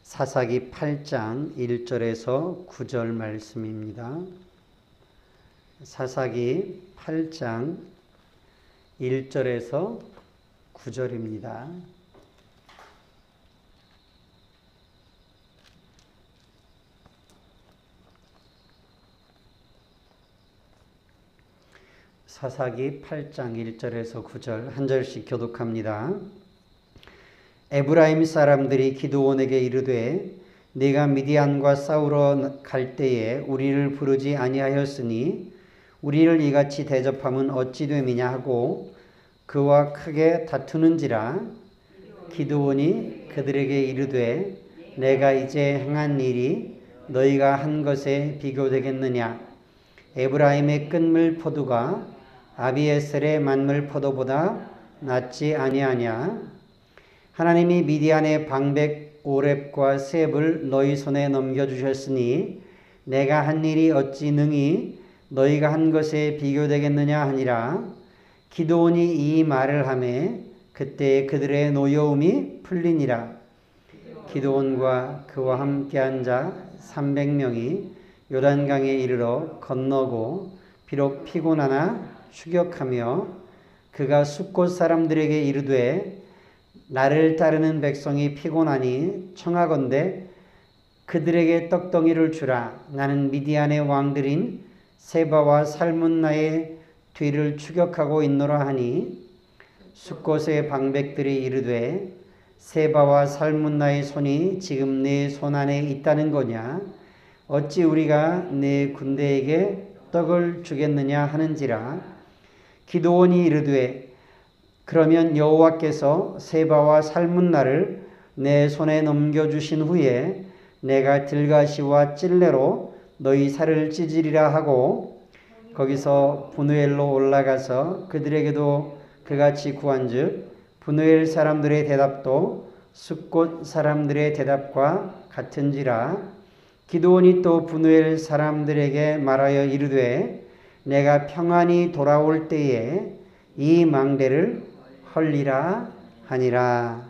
사사기 8장 1절에서 9절 말씀입니다. 사사기 8장 1절에서 9절입니다. 사사기 8장 1절에서 9절 한 절씩 교독합니다. 에브라임 사람들이 기드온에게 이르되 네가 미디안과 싸우러 갈 때에 우리를 부르지 아니하였으니 우리를 이같이 대접함은 어찌 됨이냐 하고 그와 크게 다투는지라. 기드온이 그들에게 이르되 내가 이제 행한 일이 너희가 한 것에 비교되겠느냐. 에브라임의 끈물 포도가 아비에셀의 만물 포도보다 낫지 아니하냐. 하나님이 미디안의 방백 오렙과 셉을 너희 손에 넘겨주셨으니 내가 한 일이 어찌 능히 너희가 한 것에 비교되겠느냐 하니라. 기드온이 이 말을 하매 그때 그들의 노여움이 풀리니라. 기드온과 그와 함께한 자 300명이 요단강에 이르러 건너고 비록 피곤하나 추격하며 그가 숫곳 사람들에게 이르되 나를 따르는 백성이 피곤하니 청하건대 그들에게 떡덩이를 주라. 나는 미디안의 왕들인 세바와 살문나의 뒤를 추격하고 있노라 하니 숫곳의 방백들이 이르되 세바와 살문나의 손이 지금 네 손 안에 있다는 거냐. 어찌 우리가 네 군대에게 떡을 주겠느냐 하는지라. 기드온이 이르되 그러면 여호와께서 세바와 살문나를 내 손에 넘겨주신 후에 내가 들가시와 찔레로 너희 살을 찢으리라 하고 거기서 브누엘로 올라가서 그들에게도 그같이 구한즉 브누엘 사람들의 대답도 숫곳 사람들의 대답과 같은지라. 기드온이 또 브누엘 사람들에게 말하여 이르되 내가 평안히 돌아올 때에 이 망대를 헐리라 하니라.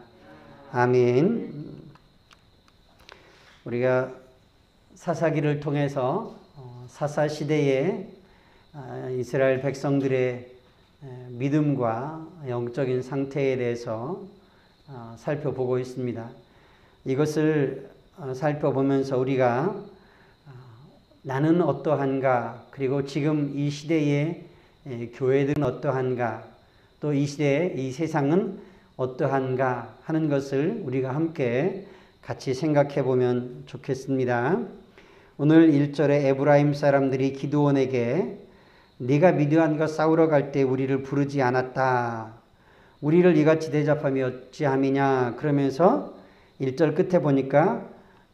아멘. 우리가 사사기를 통해서 사사시대의 이스라엘 백성들의 믿음과 영적인 상태에 대해서 살펴보고 있습니다. 이것을 살펴보면서 우리가 나는 어떠한가, 그리고 지금 이 시대의 교회들은 어떠한가, 또 이 시대의 이 세상은 어떠한가 하는 것을 우리가 함께 같이 생각해 보면 좋겠습니다. 오늘 1절에 에브라임 사람들이 기드온에게 네가 미디안과 싸우러 갈 때 우리를 부르지 않았다. 우리를 이같이 대접함이 어찌함이냐. 그러면서 1절 끝에 보니까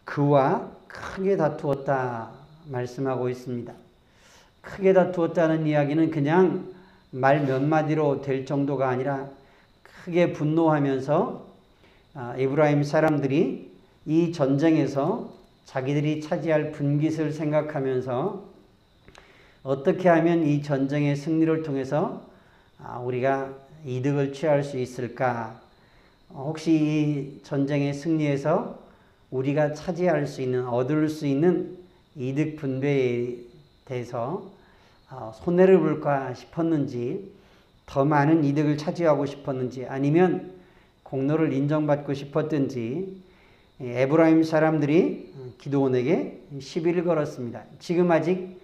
그와 크게 다투었다 말씀하고 있습니다. 크게 다투었다는 이야기는 그냥 말 몇 마디로 될 정도가 아니라 크게 분노하면서 에브라임 사람들이 이 전쟁에서 자기들이 차지할 분깃을 생각하면서 어떻게 하면 이 전쟁의 승리를 통해서 우리가 이득을 취할 수 있을까? 혹시 이 전쟁의 승리에서 우리가 차지할 수 있는, 얻을 수 있는 이득 분배에 대해서 손해를 볼까 싶었는지, 더 많은 이득을 차지하고 싶었는지, 아니면 공로를 인정받고 싶었든지 에브라임 사람들이 기드온에게 시비를 걸었습니다. 지금 아직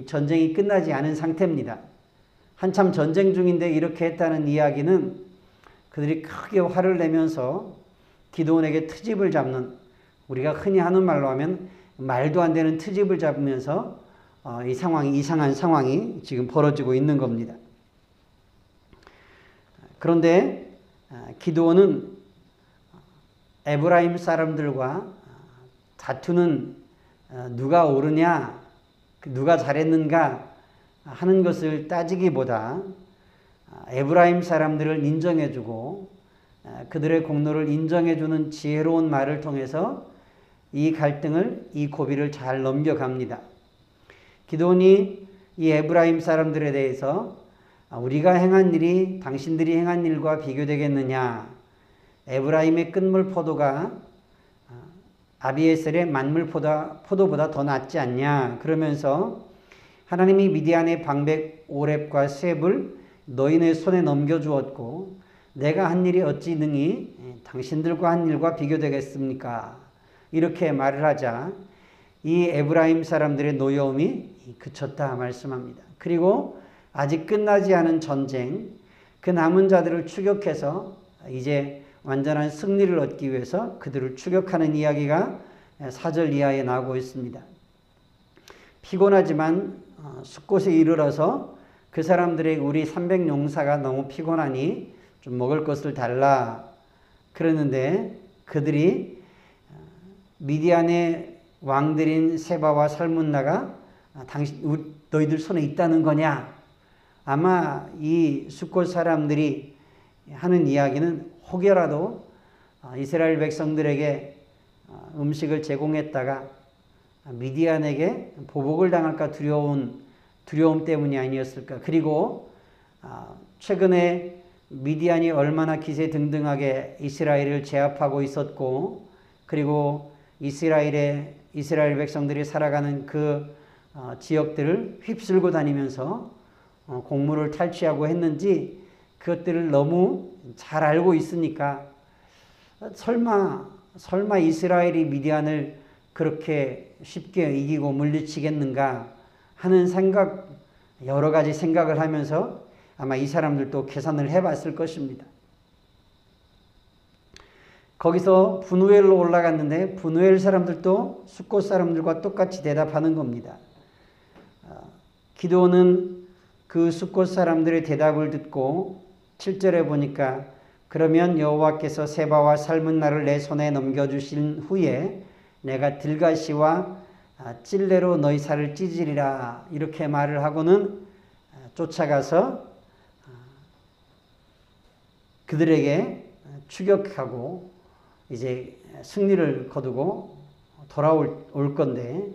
전쟁이 끝나지 않은 상태입니다. 한참 전쟁 중인데 이렇게 했다는 이야기는 그들이 크게 화를 내면서 기드온에게 트집을 잡는, 우리가 흔히 하는 말로 하면 말도 안 되는 트집을 잡으면서 이 상황이, 이상한 상황이 지금 벌어지고 있는 겁니다. 그런데 기드온은 에브라임 사람들과 다투는 누가 옳으냐, 누가 잘했는가 하는 것을 따지기보다 에브라임 사람들을 인정해주고 그들의 공로를 인정해주는 지혜로운 말을 통해서 이 갈등을, 이 고비를 잘 넘겨갑니다. 기드온이 이 에브라임 사람들에 대해서 우리가 행한 일이 당신들이 행한 일과 비교되겠느냐. 에브라임의 끈물 포도가 아비에셀의 만물 포도보다 더 낫지 않냐. 그러면서 하나님이 미디안의 방백 오렙과 셉을 너희네 손에 넘겨주었고 내가 한 일이 어찌 능히 당신들과 한 일과 비교되겠습니까? 이렇게 말을 하자 이 에브라임 사람들의 노여움이 그쳤다 말씀합니다. 그리고 아직 끝나지 않은 전쟁, 그 남은 자들을 추격해서 이제 완전한 승리를 얻기 위해서 그들을 추격하는 이야기가 4절 이하에 나오고 있습니다. 피곤하지만 숫곳에 이르러서 그 사람들의 우리 300용사가 너무 피곤하니 좀 먹을 것을 달라 그러는데 그들이 미디안의 왕들인 세바와 살문나가 너희들 손에 있다는 거냐? 아마 이 숫곳 사람들이 하는 이야기는 혹여라도 이스라엘 백성들에게 음식을 제공했다가 미디안에게 보복을 당할까 두려움 때문이 아니었을까. 그리고 최근에 미디안이 얼마나 기세등등하게 이스라엘을 제압하고 있었고 그리고 이스라엘 백성들이 살아가는 그 지역들을 휩쓸고 다니면서 곡물을 탈취하고 했는지 그것들을 너무 잘 알고 있으니까 설마 이스라엘이 미디안을 그렇게 쉽게 이기고 물리치겠는가 하는 생각, 여러 가지 생각을 하면서 아마 이 사람들도 계산을 해봤을 것입니다. 거기서 분우엘로 올라갔는데 분우엘 사람들도 숫곳 사람들과 똑같이 대답하는 겁니다. 기드온은 그 숫곳 사람들의 대답을 듣고 7절에 보니까 그러면 여호와께서 세바와 살문나를 내 손에 넘겨주신 후에 내가 들가시와 찔레로 너희 살을 찢으리라 이렇게 말을 하고는 쫓아가서 그들에게 추격하고 이제 승리를 거두고 돌아올 건데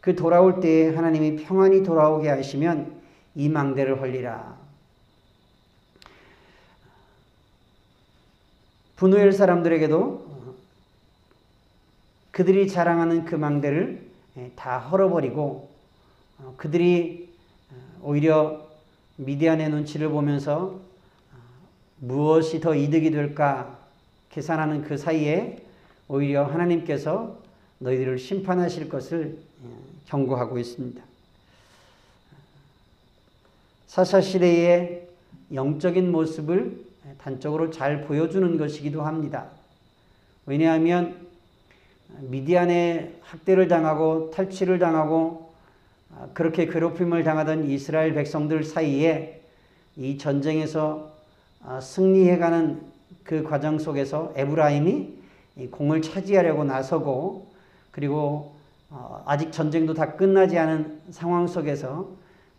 그 돌아올 때에 하나님이 평안히 돌아오게 하시면 이 망대를 헐리라. 분우엘 사람들에게도 그들이 자랑하는 그 망대를 다 헐어버리고 그들이 오히려 미디안의 눈치를 보면서 무엇이 더 이득이 될까 계산하는 그 사이에 오히려 하나님께서 너희들을 심판하실 것을 경고하고 있습니다. 사사 시대의 영적인 모습을 단적으로 잘 보여주는 것이기도 합니다. 왜냐하면 미디안의 학대를 당하고 탈취를 당하고 그렇게 괴롭힘을 당하던 이스라엘 백성들 사이에 이 전쟁에서 승리해가는 그 과정 속에서 에브라임이 공을 차지하려고 나서고 그리고 아직 전쟁도 다 끝나지 않은 상황 속에서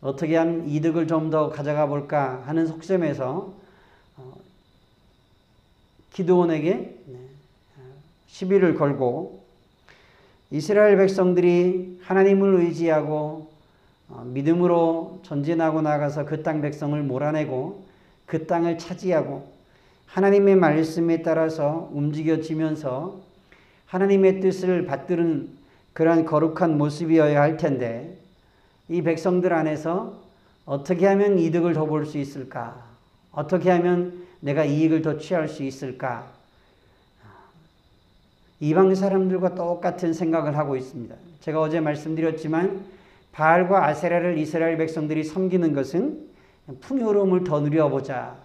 어떻게 하면 이득을 좀 더 가져가 볼까 하는 속셈에서 기드온에게 시비를 걸고 이스라엘 백성들이 하나님을 의지하고 믿음으로 전진하고 나가서 그 땅 백성을 몰아내고 그 땅을 차지하고 하나님의 말씀에 따라서 움직여지면서 하나님의 뜻을 받드는 그러한 거룩한 모습이어야 할 텐데 이 백성들 안에서 어떻게 하면 이득을 더 볼 수 있을까? 어떻게 하면 내가 이익을 더 취할 수 있을까? 이방 사람들과 똑같은 생각을 하고 있습니다. 제가 어제 말씀드렸지만 바알과 아세라를 이스라엘 백성들이 섬기는 것은 풍요로움을 더 누려보자.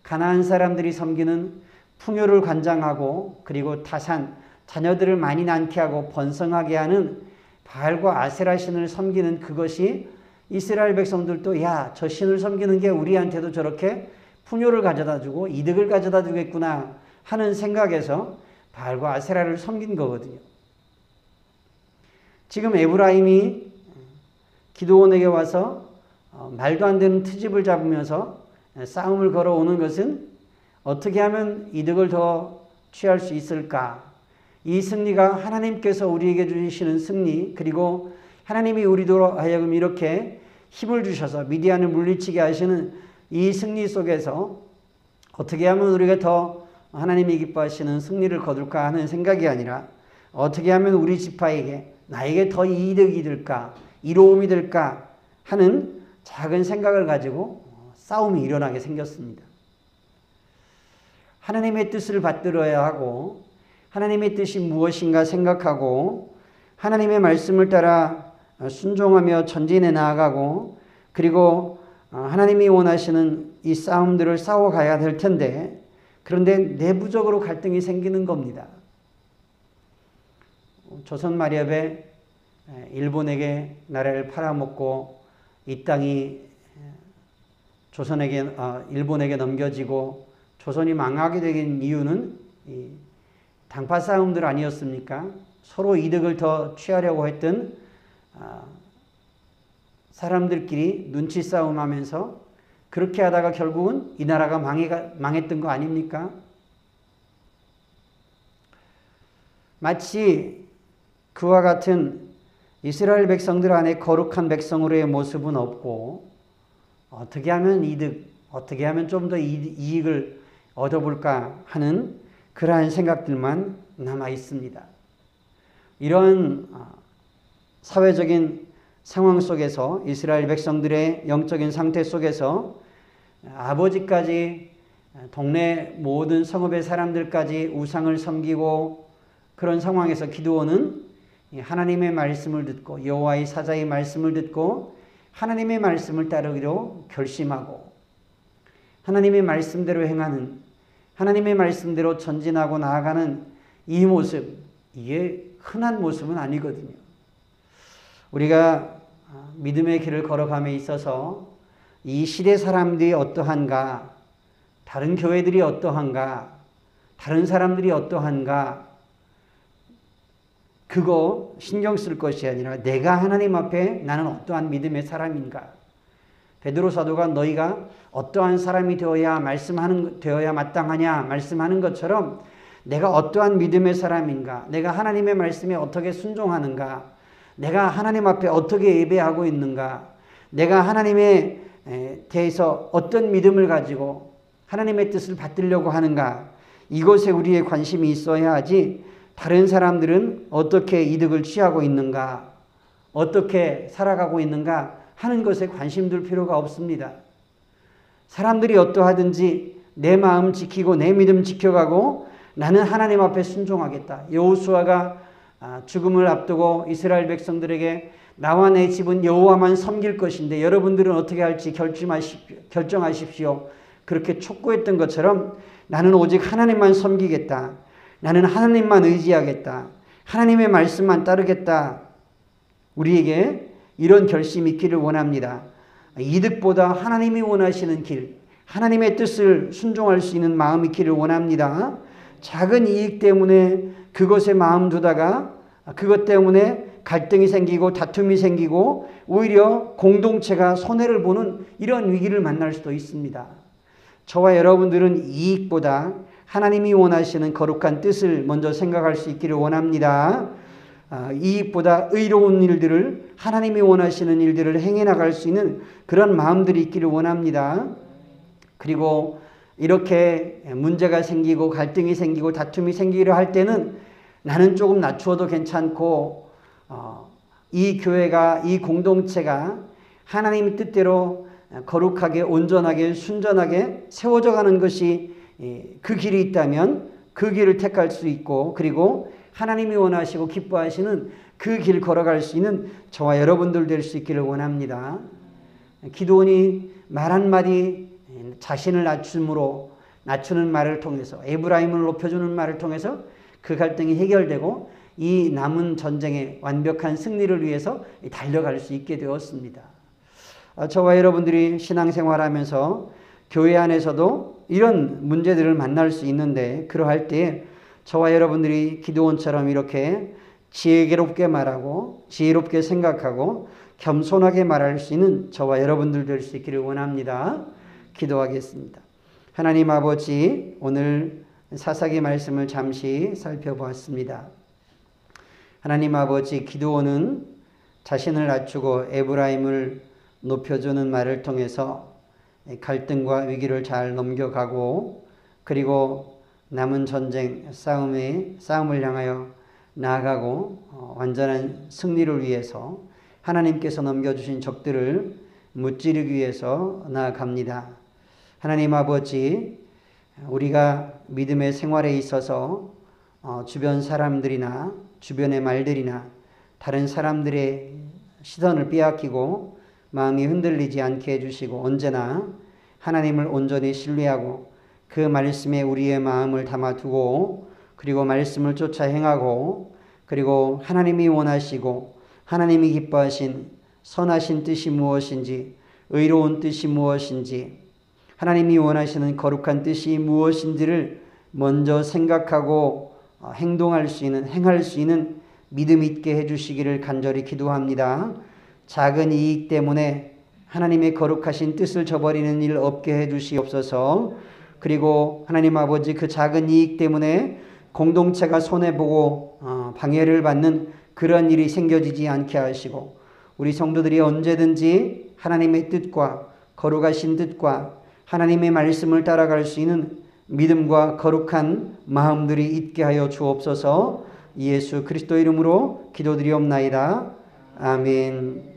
가나안 사람들이 섬기는 풍요를 관장하고 그리고 타산, 자녀들을 많이 낳게 하고 번성하게 하는 바알과 아세라 신을 섬기는 그것이 이스라엘 백성들도 야, 저 신을 섬기는 게 우리한테도 저렇게 풍요를 가져다 주고 이득을 가져다 주겠구나 하는 생각에서 바알과 아세라를 섬긴 거거든요. 지금 에브라임이 기드온에게 와서 말도 안 되는 트집을 잡으면서 싸움을 걸어오는 것은 어떻게 하면 이득을 더 취할 수 있을까? 이 승리가 하나님께서 우리에게 주시는 승리 그리고 하나님이 우리로 하여금 이렇게 힘을 주셔서 미디안을 물리치게 하시는 이 승리 속에서 어떻게 하면 우리가 더 하나님이 기뻐하시는 승리를 거둘까 하는 생각이 아니라 어떻게 하면 우리 지파에게 나에게 더 이득이 될까, 이로움이 될까 하는 작은 생각을 가지고 싸움이 일어나게 생겼습니다. 하나님의 뜻을 받들어야 하고 하나님의 뜻이 무엇인가 생각하고 하나님의 말씀을 따라 순종하며 전진해 나아가고 그리고 하나님이 원하시는 이 싸움들을 싸워가야 될 텐데 그런데 내부적으로 갈등이 생기는 겁니다. 조선 마렵에 일본에게 나라를 팔아먹고 이 땅이 일본에게 넘겨지고 조선이 망하게 된 이유는 이 당파 싸움들 아니었습니까? 서로 이득을 더 취하려고 했던 사람들끼리 눈치 싸움하면서 그렇게 하다가 결국은 이 나라가 망했던 거 아닙니까? 마치 그와 같은 이스라엘 백성들 안에 거룩한 백성으로의 모습은 없고 어떻게 하면 어떻게 하면 좀 더 이익을 얻어볼까 하는 그러한 생각들만 남아 있습니다. 이런 사회적인 상황 속에서 이스라엘 백성들의 영적인 상태 속에서 아버지까지 동네 모든 성읍의 사람들까지 우상을 섬기고 그런 상황에서 기드온은 하나님의 말씀을 듣고 여호와의 사자의 말씀을 듣고 하나님의 말씀을 따르기로 결심하고 하나님의 말씀대로 행하는 하나님의 말씀대로 전진하고 나아가는 이 모습, 이게 흔한 모습은 아니거든요. 우리가 믿음의 길을 걸어감에 있어서 이 시대 사람들이 어떠한가, 다른 교회들이 어떠한가, 다른 사람들이 어떠한가, 그거 신경 쓸 것이 아니라 내가 하나님 앞에 나는 어떠한 믿음의 사람인가. 베드로 사도가 너희가 어떠한 사람이 되어야 마땅하냐 말씀하는 것처럼 내가 어떠한 믿음의 사람인가, 내가 하나님의 말씀에 어떻게 순종하는가, 내가 하나님 앞에 어떻게 예배하고 있는가, 내가 하나님에 대해서 어떤 믿음을 가지고 하나님의 뜻을 받들려고 하는가, 이것에 우리의 관심이 있어야 하지 다른 사람들은 어떻게 이득을 취하고 있는가, 어떻게 살아가고 있는가 하는 것에 관심 둘 필요가 없습니다. 사람들이 어떠하든지 내 마음 지키고 내 믿음 지켜가고 나는 하나님 앞에 순종하겠다. 여호수아가 죽음을 앞두고 이스라엘 백성들에게 나와 내 집은 여호와만 섬길 것인데 여러분들은 어떻게 할지 결정하십시오. 그렇게 촉구했던 것처럼 나는 오직 하나님만 섬기겠다. 나는 하나님만 의지하겠다. 하나님의 말씀만 따르겠다. 우리에게 이런 결심이 있기를 원합니다. 이득보다 하나님이 원하시는 길, 하나님의 뜻을 순종할 수 있는 마음이 있기를 원합니다. 작은 이익 때문에 그것에 마음 두다가 그것 때문에 갈등이 생기고 다툼이 생기고 오히려 공동체가 손해를 보는 이런 위기를 만날 수도 있습니다. 저와 여러분들은 이익보다 하나님이 원하시는 거룩한 뜻을 먼저 생각할 수 있기를 원합니다. 이익보다 의로운 일들을 하나님이 원하시는 일들을 행해 나갈 수 있는 그런 마음들이 있기를 원합니다. 그리고 이렇게 문제가 생기고 갈등이 생기고 다툼이 생기려 할 때는 나는 조금 낮추어도 괜찮고 이 교회가 이 공동체가 하나님의 뜻대로 거룩하게 온전하게 순전하게 세워져 가는 것이 그 길이 있다면 그 길을 택할 수 있고 그리고 하나님이 원하시고 기뻐하시는 그 길 걸어갈 수 있는 저와 여러분들 될 수 있기를 원합니다. 기드온이 말 한마디 자신을 낮추는 말을 통해서 에브라임을 높여주는 말을 통해서 그 갈등이 해결되고 이 남은 전쟁의 완벽한 승리를 위해서 달려갈 수 있게 되었습니다. 저와 여러분들이 신앙생활하면서 교회 안에서도 이런 문제들을 만날 수 있는데 그러할 때 저와 여러분들이 기드온처럼 이렇게 지혜롭게 말하고 지혜롭게 생각하고 겸손하게 말할 수 있는 저와 여러분들 될 수 있기를 원합니다. 기도하겠습니다. 하나님 아버지, 오늘 사사기 말씀을 잠시 살펴보았습니다. 하나님 아버지, 기드온은 자신을 낮추고 에브라임을 높여주는 말을 통해서 갈등과 위기를 잘 넘겨가고 그리고 남은 전쟁 싸움을 향하여 나아가고 완전한 승리를 위해서 하나님께서 넘겨주신 적들을 무찌르기 위해서 나아갑니다. 하나님 아버지, 우리가 믿음의 생활에 있어서 주변 사람들이나 주변의 말들이나 다른 사람들의 시선을 빼앗기고 마음이 흔들리지 않게 해주시고 언제나 하나님을 온전히 신뢰하고 그 말씀에 우리의 마음을 담아두고 그리고 말씀을 쫓아 행하고 그리고 하나님이 원하시고 하나님이 기뻐하신 선하신 뜻이 무엇인지 의로운 뜻이 무엇인지 하나님이 원하시는 거룩한 뜻이 무엇인지를 먼저 생각하고 행할 수 있는 믿음 있게 해주시기를 간절히 기도합니다. 작은 이익 때문에 하나님의 거룩하신 뜻을 저버리는 일 없게 해주시옵소서. 그리고 하나님 아버지, 그 작은 이익 때문에 공동체가 손해보고 방해를 받는 그런 일이 생겨지지 않게 하시고 우리 성도들이 언제든지 하나님의 뜻과 거룩하신 뜻과 하나님의 말씀을 따라갈 수 있는 믿음과 거룩한 마음들이 있게 하여 주옵소서. 예수 그리스도 이름으로 기도드리옵나이다. 아멘.